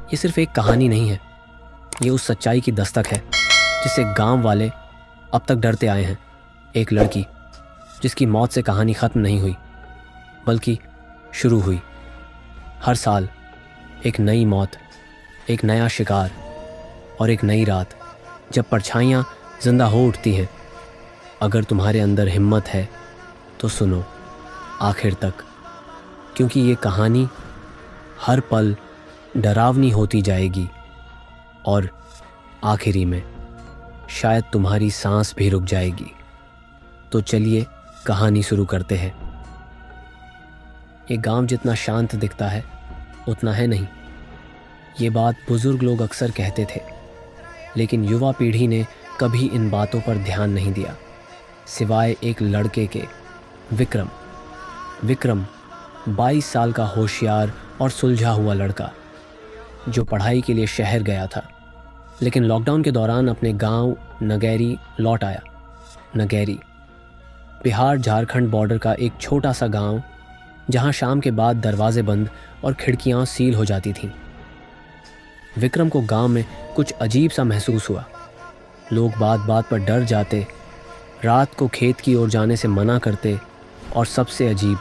ये सिर्फ एक कहानी नहीं है, ये उस सच्चाई की दस्तक है जिससे गांव वाले अब तक डरते आए हैं। एक लड़की जिसकी मौत से कहानी ख़त्म नहीं हुई बल्कि शुरू हुई। हर साल एक नई मौत, एक नया शिकार और एक नई रात जब परछाइयाँ जिंदा हो उठती हैं। अगर तुम्हारे अंदर हिम्मत है तो सुनो आखिर तक, क्योंकि ये कहानी हर पल डरावनी होती जाएगी और आखिरी में शायद तुम्हारी सांस भी रुक जाएगी। तो चलिए कहानी शुरू करते हैं। ये गांव जितना शांत दिखता है उतना है नहीं। ये बात बुजुर्ग लोग अक्सर कहते थे, लेकिन युवा पीढ़ी ने कभी इन बातों पर ध्यान नहीं दिया, सिवाय एक लड़के के, विक्रम। विक्रम 22 साल का होशियार और सुलझा हुआ लड़का जो पढ़ाई के लिए शहर गया था, लेकिन लॉकडाउन के दौरान अपने गांव नगैरी लौट आया। नगैरी बिहार झारखंड बॉर्डर का एक छोटा सा गांव जहां शाम के बाद दरवाजे बंद और खिड़कियां सील हो जाती थीं। विक्रम को गांव में कुछ अजीब सा महसूस हुआ। लोग बात बात पर डर जाते, रात को खेत की ओर जाने से मना करते और सबसे अजीब,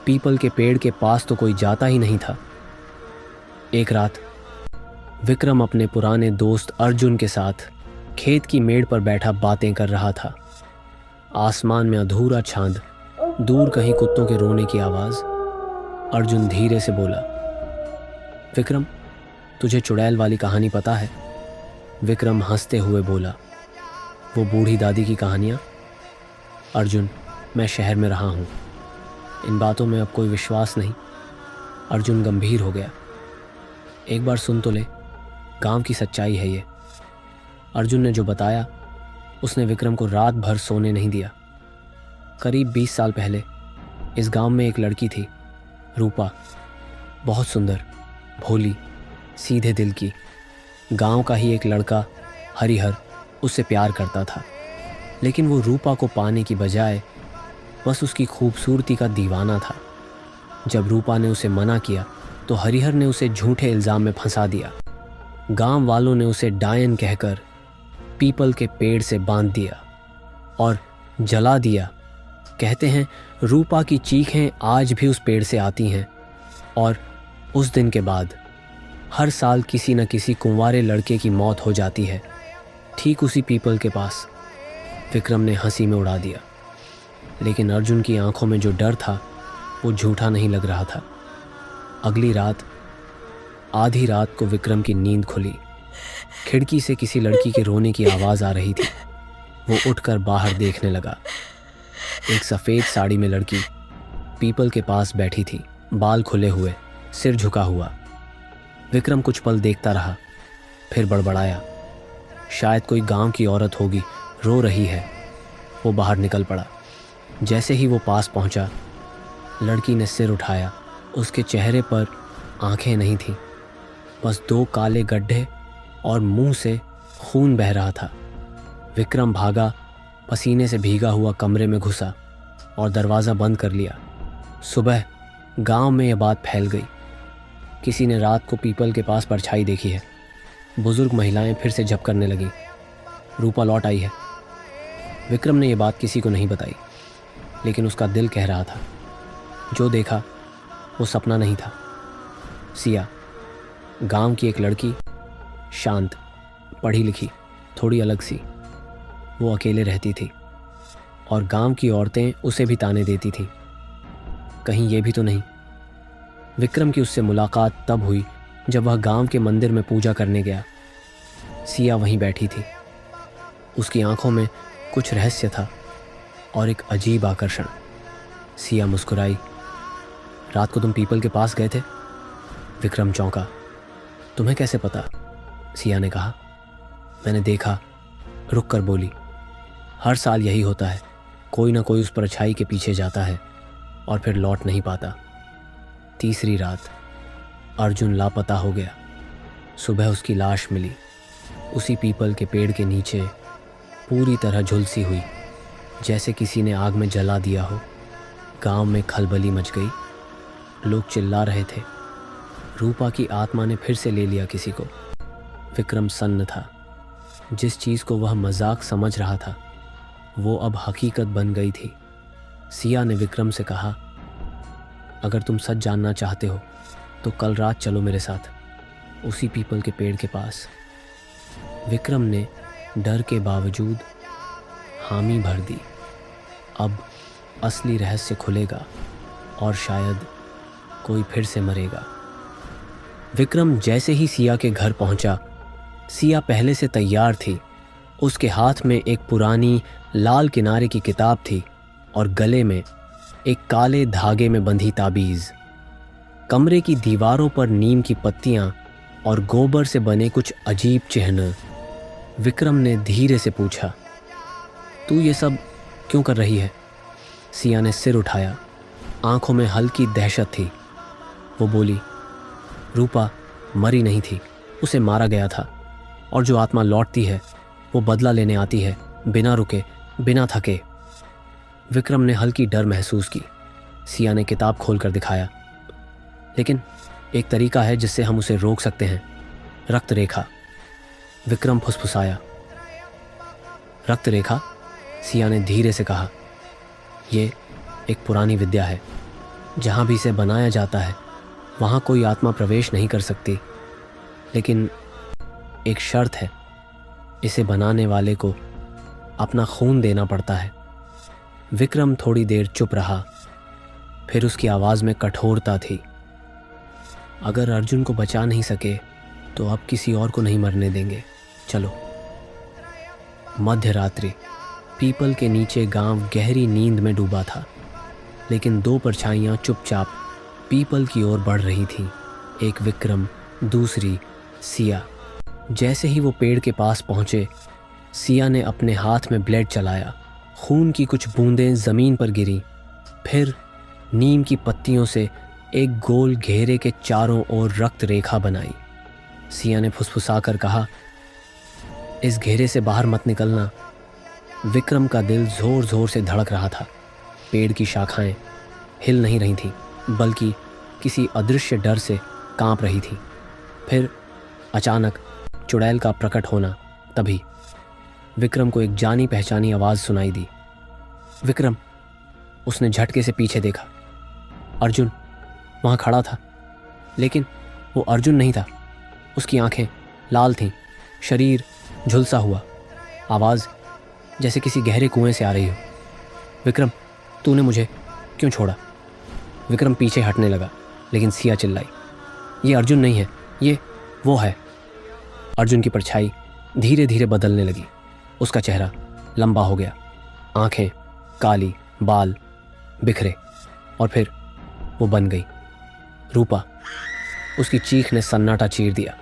पीपल के पेड़ के पास तो कोई जाता ही नहीं था। एक रात विक्रम अपने पुराने दोस्त अर्जुन के साथ खेत की मेड़ पर बैठा बातें कर रहा था। आसमान में अधूरा चांद, दूर कहीं कुत्तों के रोने की आवाज़। अर्जुन धीरे से बोला, विक्रम, तुझे चुड़ैल वाली कहानी पता है? विक्रम हंसते हुए बोला, वो बूढ़ी दादी की कहानियाँ? अर्जुन, मैं शहर में रहा हूँ, इन बातों में अब कोई विश्वास नहीं। अर्जुन गंभीर हो गया। एक बार सुन तो ले, गांव की सच्चाई है ये। अर्जुन ने जो बताया उसने विक्रम को रात भर सोने नहीं दिया। करीब 20 साल पहले इस गांव में एक लड़की थी, रूपा। बहुत सुंदर, भोली, सीधे दिल की। गांव का ही एक लड़का, हरिहर, उससे प्यार करता था, लेकिन वो रूपा को पाने की बजाय बस उसकी खूबसूरती का दीवाना था। जब रूपा ने उसे मना किया तो हरिहर ने उसे झूठे इल्ज़ाम में फंसा दिया। गांव वालों ने उसे डायन कहकर पीपल के पेड़ से बांध दिया और जला दिया। कहते हैं रूपा की चीखें आज भी उस पेड़ से आती हैं और उस दिन के बाद हर साल किसी न किसी कुंवारे लड़के की मौत हो जाती है, ठीक उसी पीपल के पास। विक्रम ने हंसी में उड़ा दिया, लेकिन अर्जुन की आंखों में जो डर था वो झूठा नहीं लग रहा था। अगली रात आधी रात को विक्रम की नींद खुली। खिड़की से किसी लड़की के रोने की आवाज़ आ रही थी। वो उठकर बाहर देखने लगा। एक सफ़ेद साड़ी में लड़की पीपल के पास बैठी थी, बाल खुले हुए, सिर झुका हुआ। विक्रम कुछ पल देखता रहा, फिर बड़बड़ाया, शायद कोई गांव की औरत होगी, रो रही है। वो बाहर निकल पड़ा। जैसे ही वो पास पहुंचा, लड़की ने सिर उठाया। उसके चेहरे पर आंखें नहीं थीं, बस 2 काले गड्ढे और मुंह से खून बह रहा था। विक्रम भागा, पसीने से भीगा हुआ कमरे में घुसा और दरवाज़ा बंद कर लिया। सुबह गांव में यह बात फैल गई। किसी ने रात को पीपल के पास परछाई देखी है। बुजुर्ग महिलाएं फिर से जप करने लगीं। रूपा लौट आई है। विक्रम ने यह बात किसी को नहीं बताई, लेकिन उसका दिल कह रहा था, जो देखा वो सपना नहीं था। सिया, गांव की एक लड़की, शांत, पढ़ी लिखी, थोड़ी अलग सी। वो अकेले रहती थी और गांव की औरतें उसे भी ताने देती थीं। कहीं ये भी तो नहीं। विक्रम की उससे मुलाकात तब हुई जब वह गांव के मंदिर में पूजा करने गया। सिया वहीं बैठी थी। उसकी आंखों में कुछ रहस्य था और एक अजीब आकर्षण। सिया मुस्कुराई। रात को तुम पीपल के पास गए थे? विक्रम चौंका। तुम्हें कैसे पता? सिया ने कहा। मैंने देखा, रुक कर बोली। हर साल यही होता है, कोई ना कोई उस परछाई के पीछे जाता है और फिर लौट नहीं पाता। तीसरी रात अर्जुन लापता हो गया। सुबह उसकी लाश मिली, उसी पीपल के पेड़ के नीचे, पूरी तरह झुलसी हुई, जैसे किसी ने आग में जला दिया हो। गांव में खलबली मच गई। लोग चिल्ला रहे थे, रूपा की आत्मा ने फिर से ले लिया किसी को। विक्रम सन्न था। जिस चीज़ को वह मजाक समझ रहा था वो अब हकीकत बन गई थी। सिया ने विक्रम से कहा, अगर तुम सच जानना चाहते हो तो कल रात चलो मेरे साथ, उसी पीपल के पेड़ के पास। विक्रम ने डर के बावजूद हामी भर दी। अब असली रहस्य खुलेगा और शायद कोई फिर से मरेगा। विक्रम जैसे ही सिया के घर पहुंचा, सिया पहले से तैयार थी। उसके हाथ में एक पुरानी लाल किनारे की किताब थी और गले में एक काले धागे में बंधी ताबीज़। कमरे की दीवारों पर नीम की पत्तियां और गोबर से बने कुछ अजीब चिन्ह। विक्रम ने धीरे से पूछा, तू ये सब क्यों कर रही है? सिया ने सिर उठाया। आंखों में हल्की दहशत थी। वो बोली, रूपा मरी नहीं थी, उसे मारा गया था। और जो आत्मा लौटती है वो बदला लेने आती है, बिना रुके, बिना थके। विक्रम ने हल्की डर महसूस की। सिया ने किताब खोलकर दिखाया, लेकिन एक तरीका है जिससे हम उसे रोक सकते हैं, रक्त रेखा। विक्रम फुसफुसाया। रक्त रेखा? सिया ने धीरे से कहा, ये एक पुरानी विद्या है। जहाँ भी इसे बनाया जाता है वहाँ कोई आत्मा प्रवेश नहीं कर सकती, लेकिन एक शर्त है, इसे बनाने वाले को अपना खून देना पड़ता है। विक्रम थोड़ी देर चुप रहा, फिर उसकी आवाज़ में कठोरता थी। अगर अर्जुन को बचा नहीं सके तो अब किसी और को नहीं मरने देंगे, चलो। मध्य रात्रि। पीपल के नीचे गांव गहरी नींद में डूबा था, लेकिन दो परछाइयां चुपचाप पीपल की ओर बढ़ रही थीं। एक विक्रम, दूसरी सिया। जैसे ही वो पेड़ के पास पहुंचे, सिया ने अपने हाथ में ब्लेड चलाया। खून की कुछ बूंदें ज़मीन पर गिरीं। फिर नीम की पत्तियों से एक गोल घेरे के चारों ओर रक्त रेखा बनाई। सिया ने फुसफुसाकर कहा, इस घेरे से बाहर मत निकलना। विक्रम का दिल ज़ोर ज़ोर से धड़क रहा था। पेड़ की शाखाएं हिल नहीं रही थीं, बल्कि किसी अदृश्य डर से कांप रही थीं। फिर अचानक चुड़ैल का प्रकट होना। तभी विक्रम को एक जानी पहचानी आवाज़ सुनाई दी। विक्रम! उसने झटके से पीछे देखा। अर्जुन वहाँ खड़ा था, लेकिन वो अर्जुन नहीं था। उसकी आंखें लाल थीं, शरीर झुलसा हुआ, आवाज़ जैसे किसी गहरे कुएं से आ रही हो। विक्रम, तूने मुझे क्यों छोड़ा? विक्रम पीछे हटने लगा, लेकिन सिया चिल्लाई, ये अर्जुन नहीं है, ये वो है। अर्जुन की परछाई धीरे धीरे बदलने लगी। उसका चेहरा लंबा हो गया, आंखें काली, बाल बिखरे, और फिर वो बन गई रूपा। उसकी चीख ने सन्नाटा चीर दिया।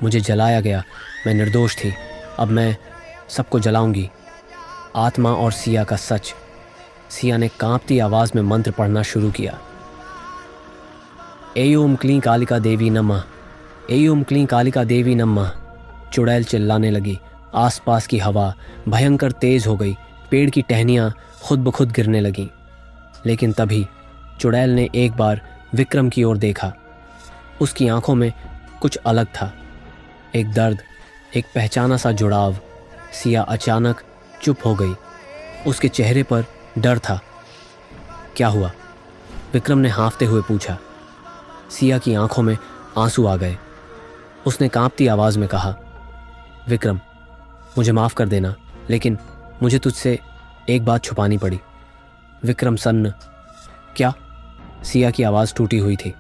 मुझे जलाया गया, मैं निर्दोष थी, अब मैं सबको जलाऊंगी। आत्मा और सिया का सच। सिया ने कांपती आवाज़ में मंत्र पढ़ना शुरू किया। एयोम क्लीं कालिका देवी नमः, एयोम क्लीं कालिका देवी नमः। चुड़ैल चिल्लाने लगी। आसपास की हवा भयंकर तेज हो गई। पेड़ की टहनियाँ खुद ब खुद गिरने लगीं। लेकिन तभी चुड़ैल ने एक बार विक्रम की ओर देखा। उसकी आंखों में कुछ अलग था, एक दर्द, एक पहचाना सा जुड़ाव। सिया अचानक चुप हो गई। उसके चेहरे पर डर था। क्या हुआ? विक्रम ने हाँफते हुए पूछा। सिया की आंखों में आंसू आ गए। उसने कांपती आवाज़ में कहा, विक्रम, मुझे माफ़ कर देना, लेकिन मुझे तुझसे एक बात छुपानी पड़ी। विक्रम सन्न। क्या? सिया की आवाज़ टूटी हुई थी।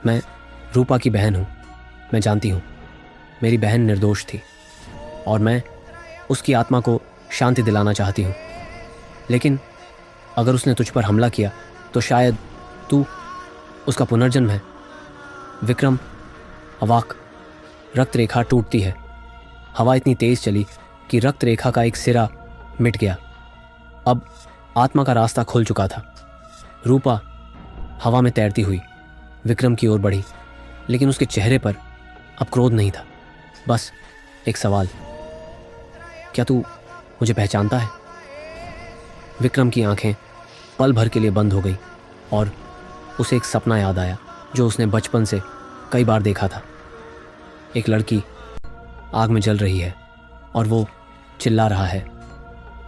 मैं रूपा की बहन हूँ। मैं जानती हूँ मेरी बहन निर्दोष थी और मैं उसकी आत्मा को शांति दिलाना चाहती हूँ, लेकिन अगर उसने तुझ पर हमला किया तो शायद तू उसका पुनर्जन्म है। विक्रम अवाक। रक्त रेखा टूटती है। हवा इतनी तेज चली कि रक्त रेखा का एक सिरा मिट गया। अब आत्मा का रास्ता खुल चुका था। रूपा हवा में तैरती हुई विक्रम की ओर बढ़ी, लेकिन उसके चेहरे पर अब क्रोध नहीं था, बस एक सवाल। क्या तू मुझे पहचानता है? विक्रम की आंखें पल भर के लिए बंद हो गई और उसे एक सपना याद आया। जो उसने बचपन से कई बार देखा था। एक लड़की आग में जल रही है और वो चिल्ला रहा है,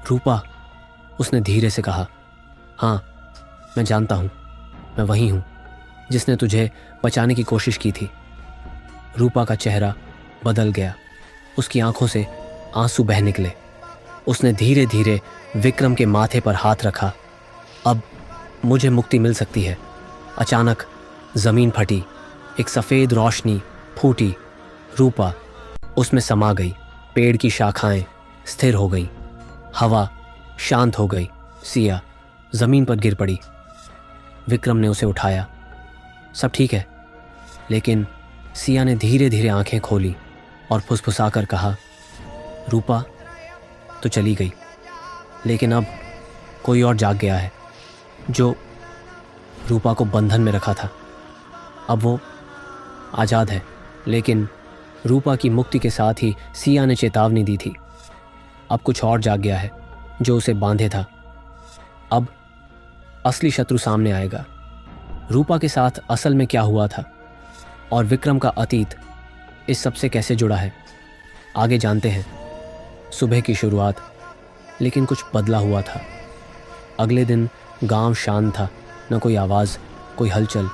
रूपा। उसने धीरे से कहा, हाँ मैं जानता हूँ, मैं वही हूँ जिसने तुझे बचाने की कोशिश की थी। रूपा का चेहरा बदल गया, उसकी आंखों से आंसू बह निकले। उसने धीरे धीरे विक्रम के माथे पर हाथ रखा। अब मुझे मुक्ति मिल सकती है। अचानक जमीन फटी, एक सफ़ेद रोशनी फूटी। रूपा उसमें समा गई। पेड़ की शाखाएं स्थिर हो गई, हवा शांत हो गई। सिया जमीन पर गिर पड़ी। विक्रम ने उसे उठाया। सब ठीक है। लेकिन सिया ने धीरे धीरे आंखें खोली और फुसफुसाकर कहा, रूपा तो चली गई, लेकिन अब कोई और जाग गया है जो रूपा को बंधन में रखा था। अब वो आज़ाद है। लेकिन रूपा की मुक्ति के साथ ही सिया ने चेतावनी दी थी, अब कुछ और जाग गया है जो उसे बांधे था। अब असली शत्रु सामने आएगा। रूपा के साथ असल में क्या हुआ था और विक्रम का अतीत इस सब से कैसे जुड़ा है, आगे जानते हैं। सुबह की शुरुआत, लेकिन कुछ बदला हुआ था। अगले दिन गांव शांत था, न कोई आवाज़, कोई हलचल।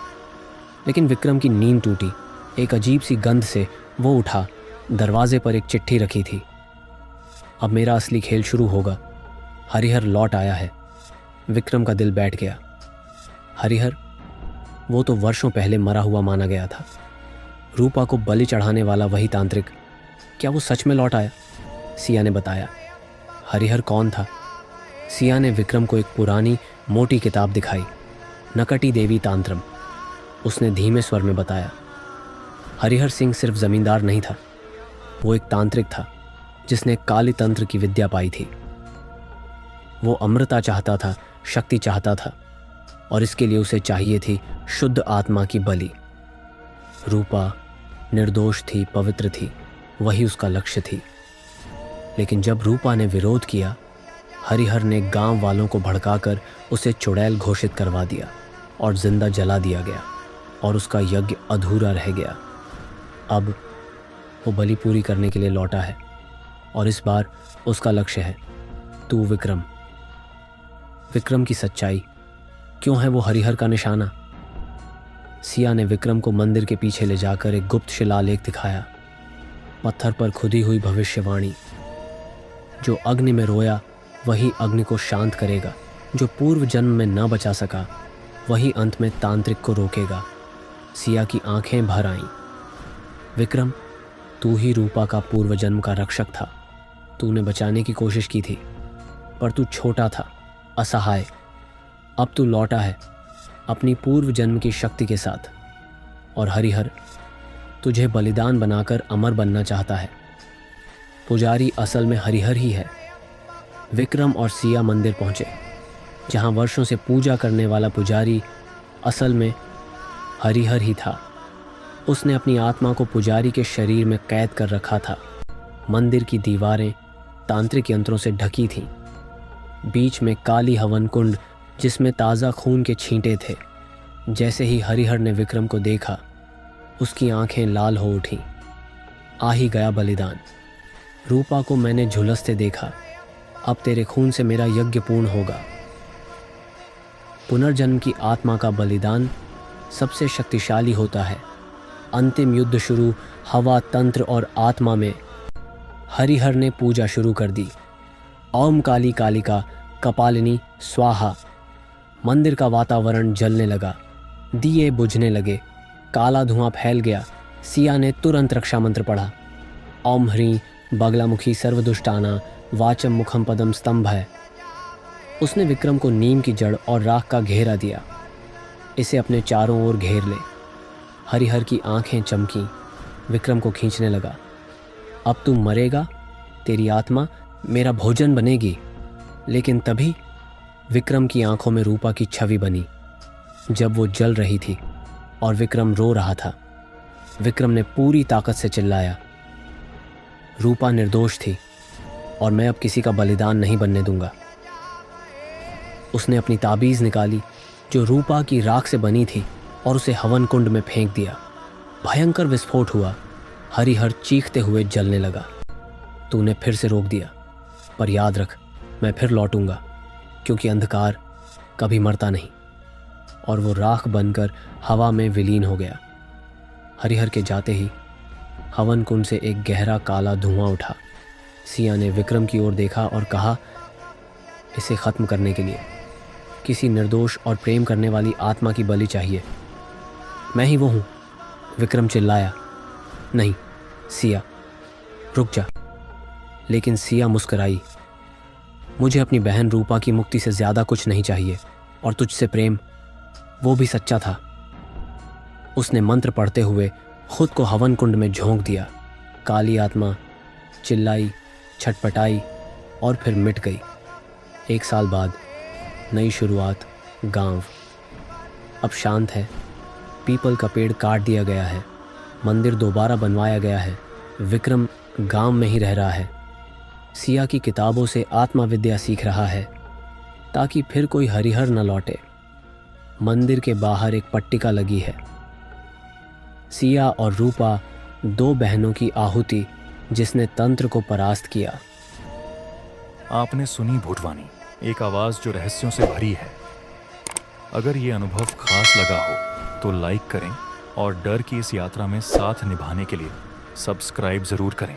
लेकिन विक्रम की नींद टूटी। एक अजीब सी गंध से वो उठा। दरवाजे पर एक चिट्ठी रखी थी, अब मेरा असली खेल शुरू होगा। हरिहर लौट आया है। विक्रम का दिल बैठ गया। हरिहर, वो तो वर्षों पहले मरा हुआ माना गया था। रूपा को बलि चढ़ाने वाला वही तांत्रिक, क्या वो सच में लौट आया? सिया ने बताया। हरिहर कौन था? सिया ने विक्रम को एक पुरानी मोटी किताब दिखाई, नकटी देवी तांत्रम। उसने धीमे स्वर में बताया, हरिहर सिंह सिर्फ जमींदार नहीं था, वो एक तांत्रिक था जिसने काली तंत्र की विद्या पाई थी। वो अमृता चाहता था, शक्ति चाहता था, और इसके लिए उसे चाहिए थी शुद्ध आत्मा की बलि। रूपा निर्दोष थी, पवित्र थी, वही उसका लक्ष्य थी। लेकिन जब रूपा ने विरोध किया, हरिहर ने गांव वालों को भड़काकर उसे चुड़ैल घोषित करवा दिया और जिंदा जला दिया गया, और उसका यज्ञ अधूरा रह गया। अब वो बलि पूरी करने के लिए लौटा है, और इस बार उसका लक्ष्य है तू, विक्रम। विक्रम की सच्चाई क्यों है वो हरिहर का निशाना? सिया ने विक्रम को मंदिर के पीछे ले जाकर एक गुप्त शिलालेख दिखाया। पत्थर पर खुदी हुई भविष्यवाणी, जो अग्नि में रोया वही अग्नि को शांत करेगा, जो पूर्व जन्म में न बचा सका वही अंत में तांत्रिक को रोकेगा। सिया की आंखें भर आईं। विक्रम, तू ही रूपा का पूर्व जन्म का रक्षक था। तूने बचाने की कोशिश की थी, पर तू छोटा था, असहाय। अब तू लौटा है अपनी पूर्व जन्म की शक्ति के साथ, और हरिहर तुझे बलिदान बनाकर अमर बनना चाहता है। पुजारी असल में हरिहर ही है। विक्रम और सिया मंदिर पहुंचे, जहां वर्षों से पूजा करने वाला पुजारी असल में हरिहर ही था। उसने अपनी आत्मा को पुजारी के शरीर में कैद कर रखा था। मंदिर की दीवारें तांत्रिक यंत्रों से ढकी थीं। बीच में काली हवन कुंड, जिसमें ताज़ा खून के छींटे थे। जैसे ही हरिहर ने विक्रम को देखा, उसकी आंखें लाल हो उठीं। आ ही गया बलिदान। रूपा को मैंने झुलसते देखा, अब तेरे खून से मेरा यज्ञ पूर्ण होगा। पुनर्जन्म की आत्मा का बलिदान सबसे शक्तिशाली होता है। अंतिम युद्ध शुरू हवा, तंत्र और आत्मा में। हरिहर ने पूजा शुरू कर दी। ओम काली कालिका कपालिनी स्वाहा। मंदिर का वातावरण जलने लगा, दिए बुझने लगे, काला धुआं फैल गया। सिया ने तुरंत रक्षा मंत्र पढ़ा, ओम ह्रीं बगलामुखी सर्वदुष्टाना वाचम मुखम पदम स्तंभ है। उसने विक्रम को नीम की जड़ और राख का घेरा दिया। इसे अपने चारों ओर घेर ले। हरिहर की आंखें चमकीं, विक्रम को खींचने लगा। अब तू मरेगा, तेरी आत्मा मेरा भोजन बनेगी। लेकिन तभी विक्रम की आंखों में रूपा की छवि बनी, जब वो जल रही थी और विक्रम रो रहा था। विक्रम ने पूरी ताकत से चिल्लाया, रूपा निर्दोष थी और मैं अब किसी का बलिदान नहीं बनने दूंगा। उसने अपनी ताबीज़ निकाली, जो रूपा की राख से बनी थी, और उसे हवन कुंड में फेंक दिया। भयंकर विस्फोट हुआ। हरिहर चीखते हुए जलने लगा। तूने फिर से रोक दिया, पर याद रख, मैं फिर लौटूंगा, क्योंकि अंधकार कभी मरता नहीं। और वो राख बनकर हवा में विलीन हो गया। हरिहर के जाते ही हवन कुंड से एक गहरा काला धुआं उठा। सिया ने विक्रम की ओर देखा और कहा, इसे ख़त्म करने के लिए किसी निर्दोष और प्रेम करने वाली आत्मा की बलि चाहिए। मैं ही वो हूँ। विक्रम चिल्लाया। नहीं सिया, रुक जा। लेकिन सिया मुस्कुराई। मुझे अपनी बहन रूपा की मुक्ति से ज़्यादा कुछ नहीं चाहिए, और तुझसे प्रेम, वो भी सच्चा था। उसने मंत्र पढ़ते हुए खुद को हवन कुंड में झोंक दिया। काली आत्मा चिल्लाई, छटपटाई और फिर मिट गई। 1 साल बाद नई शुरुआत। गांव अब शांत है। पीपल का पेड़ काट दिया गया है। मंदिर दोबारा बनवाया गया है। विक्रम गांव में ही रह रहा है। सिया की किताबों से आत्मा विद्या सीख रहा है, ताकि फिर कोई हरिहर न लौटे। मंदिर के बाहर एक पट्टिका लगी है। सिया और रूपा, 2 बहनों की आहुति जिसने तंत्र को परास्त किया। आपने सुनी भूतवाणी, एक आवाज जो रहस्यों से भरी है। अगर ये अनुभव खास लगा हो तो लाइक करें और डर की इस यात्रा में साथ निभाने के लिए सब्सक्राइब जरूर करें।